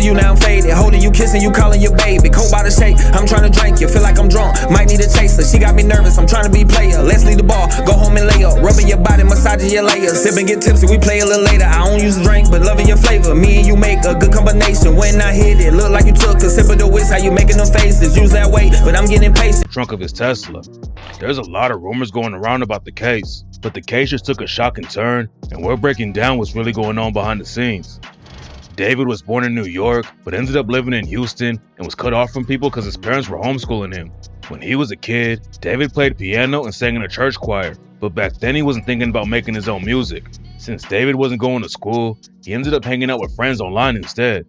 missing you, now I'm faded. Holding you, kissing you, calling you baby. Cold by the shake, I'm trying to drink you. Feel like I'm drunk, might need a chaser. She got me nervous, I'm trying to be player. Let's leave the bar, go home and lay up. Rubbing your body, massaging your layers. Sip and get tipsy, we play a little later. I don't use a drink, but loving your flavor. Me and you make a good combination. When I hit it, look like you took a sip of the whisk. How you making them faces? Use that weight, but I'm getting impatient. Trunk of his Tesla. There's a lot of rumors going around about the case, but the case just took a shocking turn, and we're breaking down what's really going on behind the scenes. David was born in New York, but ended up living in Houston and was cut off from people because his parents were homeschooling him. When he was a kid, David played piano and sang in a church choir, but back then he wasn't thinking about making his own music. Since David wasn't going to school, he ended up hanging out with friends online instead.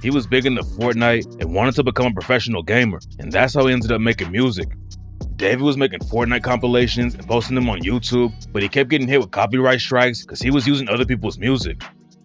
He was big into Fortnite and wanted to become a professional gamer, and that's how he ended up making music. David was making Fortnite compilations and posting them on YouTube, but he kept getting hit with copyright strikes because he was using other people's music.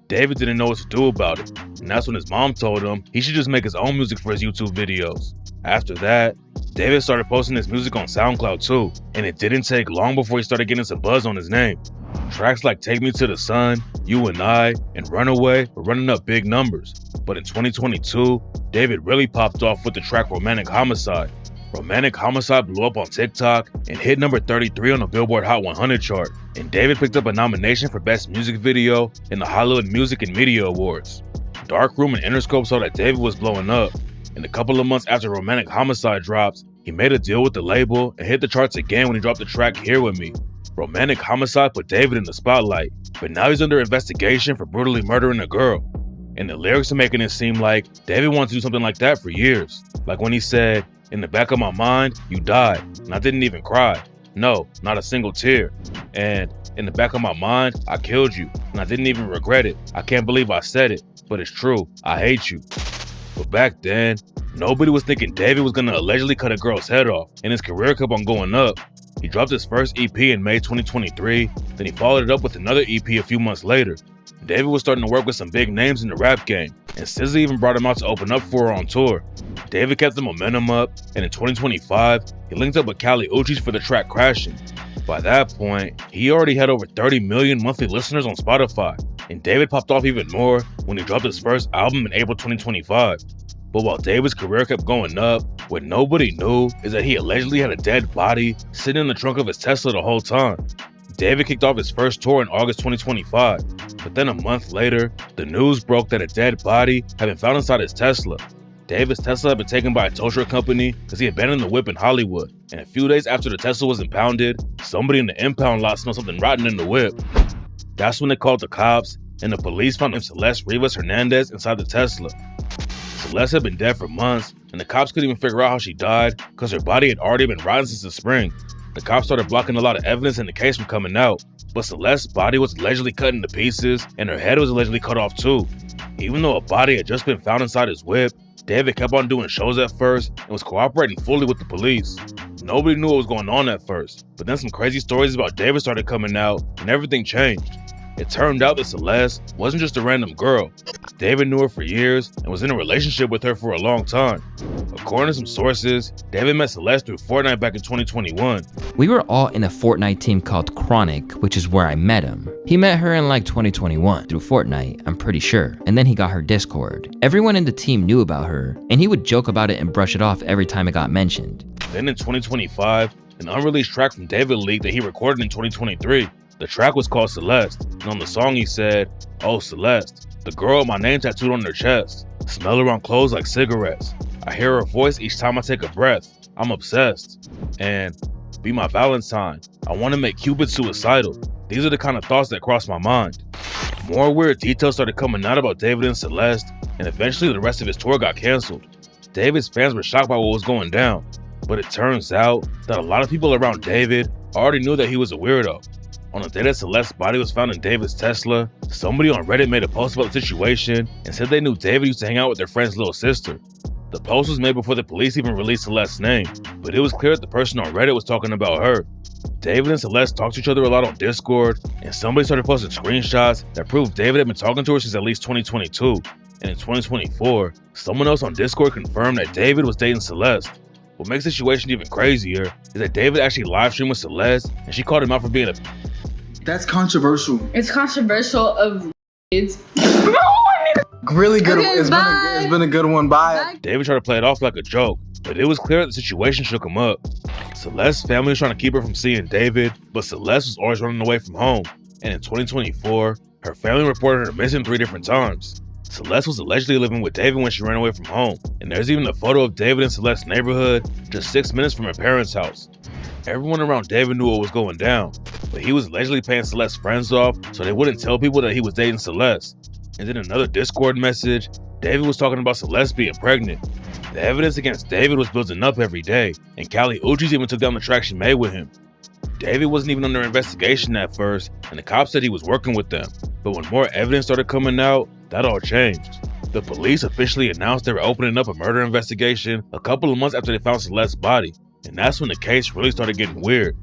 David didn't know what to do about it, and that's when his mom told him he should just make his own music for his YouTube videos. After that, David started posting his music on SoundCloud too, and it didn't take long before he started getting some buzz on his name. Tracks like Take Me to the Sun, You and I, and Runaway were running up big numbers, but in 2022, David really popped off with the track Romantic Homicide. Romantic Homicide blew up on TikTok and hit number 33 on the Billboard Hot 100 chart, and David picked up a nomination for Best Music Video in the Hollywood Music and Media Awards. Darkroom and Interscope saw that David was blowing up, and a couple of months after Romantic Homicide dropped, he made a deal with the label and hit the charts again when he dropped the track Here With Me. Romantic Homicide put David in the spotlight, but now he's under investigation for brutally murdering a girl. And the lyrics are making it seem like David wanted to do something like that for years. Like when he said, "In the back of my mind, you died, and I didn't even cry. No, not a single tear. And in the back of my mind, I killed you, and I didn't even regret it. I can't believe I said it, but it's true, I hate you." But back then, nobody was thinking David was gonna allegedly cut a girl's head off, and his career kept on going up. He dropped his first EP in May 2023, then he followed it up with another EP a few months later. David was starting to work with some big names in the rap game, and SZA even brought him out to open up for her on tour. David kept the momentum up, and in 2025, he linked up with Kali Uchis for the track Crashing. By that point, he already had over 30 million monthly listeners on Spotify, and David popped off even more when he dropped his first album in April 2025. But while David's career kept going up, what nobody knew is that he allegedly had a dead body sitting in the trunk of his Tesla the whole time. David kicked off his first tour in August 2025, but then a month later, the news broke that a dead body had been found inside his Tesla. David's Tesla had been taken by a tow truck company because he abandoned the whip in Hollywood, and a few days after the Tesla was impounded, somebody in the impound lot smelled something rotten in the whip. That's when they called the cops, and the police found Celeste Rivas Hernandez inside the Tesla. Celeste had been dead for months, and the cops couldn't even figure out how she died because her body had already been rotten since the spring. The cops started blocking a lot of evidence in the case from coming out, but Celeste's body was allegedly cut into pieces, and her head was allegedly cut off too. Even though a body had just been found inside his whip, David kept on doing shows at first and was cooperating fully with the police. Nobody knew what was going on at first, but then some crazy stories about David started coming out, and everything changed. It turned out that Celeste wasn't just a random girl. David knew her for years and was in a relationship with her for a long time. According to some sources, David met Celeste through Fortnite back in 2021. We were all in a Fortnite team called Chronic, which is where I met him. He met her in like 2021 through Fortnite, I'm pretty sure, and then he got her Discord. Everyone in the team knew about her, and he would joke about it and brush it off every time it got mentioned. Then in 2025, an unreleased track from David leaked that he recorded in 2023. The track was called Celeste, and on the song he said, "Oh Celeste, the girl with my name tattooed on her chest. Smell her on clothes like cigarettes. I hear her voice each time I take a breath. I'm obsessed. And be my Valentine. I want to make Cupid suicidal. These are the kind of thoughts that cross my mind." More weird details started coming out about David and Celeste, and eventually the rest of his tour got canceled. David's fans were shocked by what was going down, but it turns out that a lot of people around David already knew that he was a weirdo. On the day that Celeste's body was found in David's Tesla, somebody on Reddit made a post about the situation and said they knew David used to hang out with their friend's little sister. The post was made before the police even released Celeste's name, but it was clear that the person on Reddit was talking about her. David and Celeste talked to each other a lot on Discord, and somebody started posting screenshots that proved David had been talking to her since at least 2022. And in 2024, someone else on Discord confirmed that David was dating Celeste. What makes the situation even crazier is that David actually live streamed with Celeste, and she called him out for being a... That's controversial. It's controversial of kids. Really good. Okay, It's been a good one. Bye. David tried to play it off like a joke, but it was clear that the situation shook him up. Celeste's family was trying to keep her from seeing David, but Celeste was always running away from home, and in 2024, her family reported her missing 3 different times. Celeste was allegedly living with David when she ran away from home, and there's even a photo of David in Celeste's neighborhood just 6 minutes from her parents' house. Everyone around David knew what was going down, but he was allegedly paying Celeste's friends off so they wouldn't tell people that he was dating Celeste. And in another Discord message, David was talking about Celeste being pregnant. The evidence against David was building up every day, and Callie Uchis even took down the track she made with him. David wasn't even under investigation at first, and the cops said he was working with them. But when more evidence started coming out, that all changed. The police officially announced they were opening up a murder investigation a couple of months after they found Celeste's body, and that's when the case really started getting weird.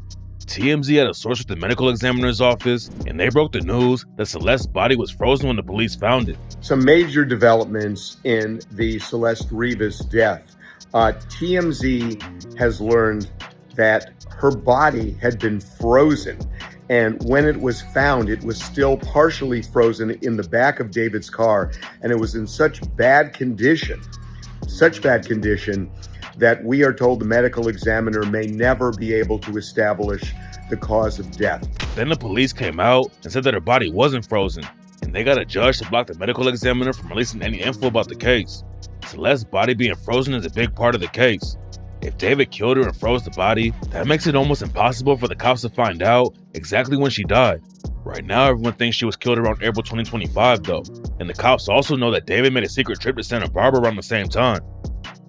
TMZ had a source with the medical examiner's office, and they broke the news that Celeste's body was frozen when the police found it. Some major developments in the Celeste Rivas death. TMZ has learned that her body had been frozen, and when it was found, it was still partially frozen in the back of David's car, and it was in such bad condition that we are told the medical examiner may never be able to establish the cause of death. Then the police came out and said that her body wasn't frozen, and they got a judge to block the medical examiner from releasing any info about the case. Celeste's body being frozen is a big part of the case. If David killed her and froze the body, that makes it almost impossible for the cops to find out exactly when she died. Right now, everyone thinks she was killed around April 2025 though, and the cops also know that David made a secret trip to Santa Barbara around the same time.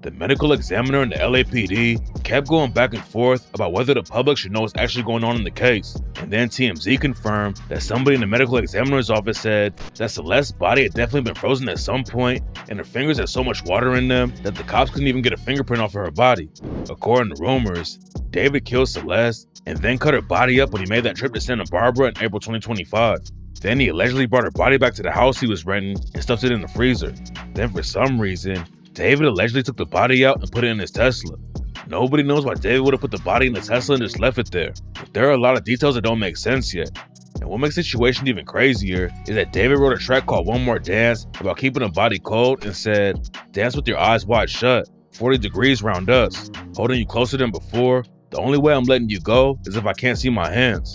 The medical examiner and the LAPD kept going back and forth about whether the public should know what's actually going on in the case, and then TMZ confirmed that somebody in the medical examiner's office said that Celeste's body had definitely been frozen at some point, and her fingers had so much water in them that the cops couldn't even get a fingerprint off of her body. According to rumors, David killed Celeste and then cut her body up when he made that trip to Santa Barbara in April 2025. Then he allegedly brought her body back to the house he was renting and stuffed it in the freezer. Then for some reason, David allegedly took the body out and put it in his Tesla. Nobody knows why David would have put the body in the Tesla and just left it there, but there are a lot of details that don't make sense yet. And what makes the situation even crazier is that David wrote a track called One More Dance about keeping a body cold and said, "Dance with your eyes wide shut, 40 degrees round us, holding you closer than before. The only way I'm letting you go is if I can't see my hands."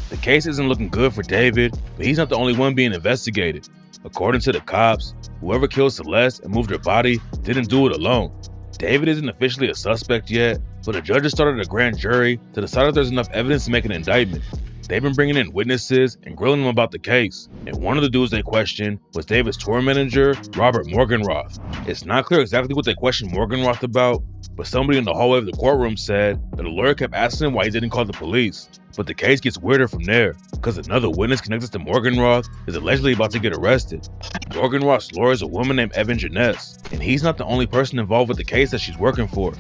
The case isn't looking good for David, but he's not the only one being investigated. According to the cops, whoever killed Celeste and moved her body didn't do it alone. David isn't officially a suspect yet, but a judge has started a grand jury to decide if there's enough evidence to make an indictment. They've been bringing in witnesses and grilling them about the case, and one of the dudes they questioned was David's tour manager, Robert Morgenroth. It's not clear exactly what they questioned Morgenroth about, but somebody in the hallway of the courtroom said that a lawyer kept asking him why he didn't call the police. But the case gets weirder from there, because another witness connected to Morgenroth is allegedly about to get arrested. Morgenroth's lawyer is a woman named Evan Janess, and he's not the only person involved with the case that she's working for.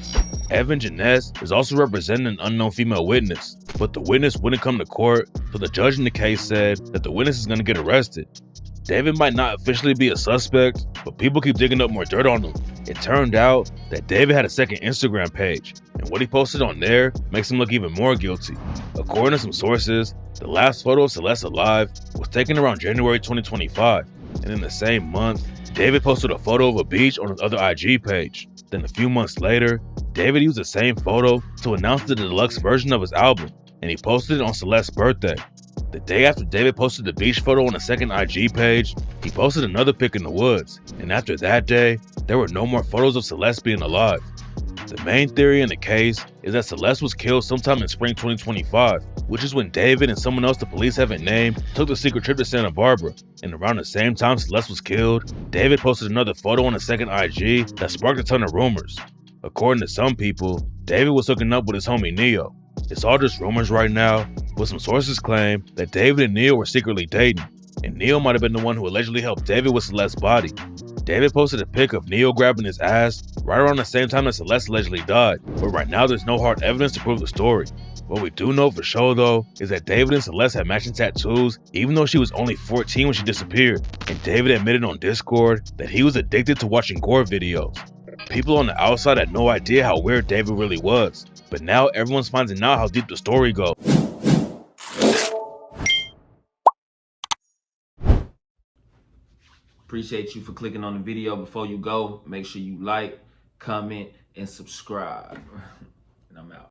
Evan Janess is also representing an unknown female witness, but the witness wouldn't come to court, so the judge in the case said that the witness is going to get arrested. David might not officially be a suspect, but people keep digging up more dirt on him. It turned out that David had a second Instagram page, and what he posted on there makes him look even more guilty. According to some sources, the last photo of Celeste alive was taken around January 2025, and in the same month, David posted a photo of a beach on his other IG page. Then a few months later, David used the same photo to announce the deluxe version of his album, and he posted it on Celeste's birthday. The day after David posted the beach photo on a second IG page, he posted another pic in the woods, and after that day, there were no more photos of Celeste being alive. The main theory in the case is that Celeste was killed sometime in spring 2025, which is when David and someone else the police haven't named took the secret trip to Santa Barbara, and around the same time Celeste was killed, David posted another photo on a second IG that sparked a ton of rumors. According to some people, David was hooking up with his homie Neo. It's all just rumors right now, but some sources claim that David and Neo were secretly dating, and Neo might have been the one who allegedly helped David with Celeste's body. David posted a pic of Neo grabbing his ass right around the same time that Celeste allegedly died, but right now there's no hard evidence to prove the story. What we do know for sure though, is that David and Celeste had matching tattoos even though she was only 14 when she disappeared, and David admitted on Discord that he was addicted to watching gore videos. People on the outside had no idea how weird David really was, but now everyone's finding out how deep the story goes. Appreciate you for clicking on the video. Before you go, make sure you like, comment, and subscribe. And I'm out.